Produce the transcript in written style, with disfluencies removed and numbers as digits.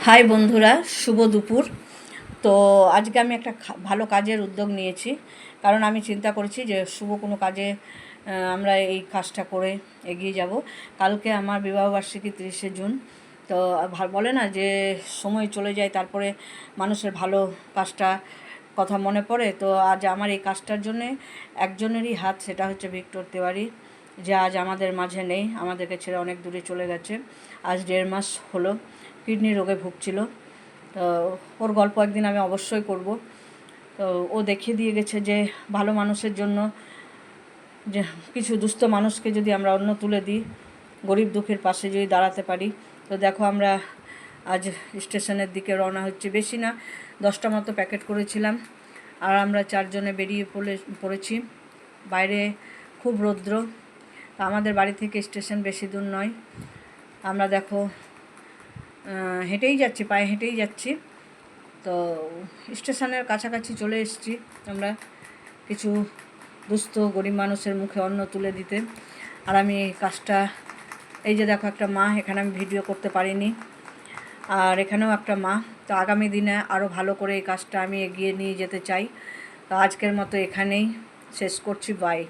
High বন্ধুরা, শুভ দুপুর। তো আজকে আমি একটা ভালো কাজের উদ্যোগ নিয়েছি, কারণ আমি চিন্তা করেছি যে শুভ কোনো কাজে আমরা এই কাজটা করে এগিয়ে যাব। কালকে আমার বিবাহবার্ষিকী 30শে জুন। তো বলে না যে সময় চলে যায়, তারপরে মানুষের ভালো কাজটা কথা মনে পড়ে। তো আজ আমার এই কাজটার জন্যে একজনেরই হাত, সেটা হচ্ছে ভিক্টর তেওয়ারি, যে আজ আমাদের মাঝে নেই, আমাদেরকে ছেড়ে অনেক দূরে চলে গেছে। আজ 1.5 মাস হলো কিডনি রোগে ভুগছিল। তো ওর গল্প একদিন আমি অবশ্যই করব। তো ও দেখিয়ে দিয়ে গেছে যে ভালো মানুষের জন্য, যে কিছু দুস্থ মানুষকে যদি আমরা অন্ন তুলে দিই, গরিব দুঃখের পাশে যদি দাঁড়াতে পারি। তো দেখো, আমরা আজ স্টেশনের দিকে রওনা হচ্ছে। বেশি না, 10টা মতো প্যাকেট করেছিলাম, আর আমরা 4 জনে বেরিয়ে পড়েছি। বাইরে খুব রৌদ্র। আমাদের বাড়ি থেকে স্টেশন বেশি দূর নয়। আমরা দেখো হেঁটেই যাচ্ছি, পায়ে হেঁটেই যাচ্ছি। তো স্টেশনের কাছাকাছি চলে এসেছি আমরা, কিছু দুস্থ গরিব মানুষের মুখে অন্ন তুলে দিতে। আর আমি এই কাজটা, এই যে দেখো একটা মা, এখানে আমি ভিডিও করতে পারিনি, আর এখানেও একটা মা। তো আগামী দিনে আরও ভালো করে এই কাজটা আমি এগিয়ে নিয়ে যেতে চাই। তো আজকের মতো এখানেই শেষ করছি। বাই।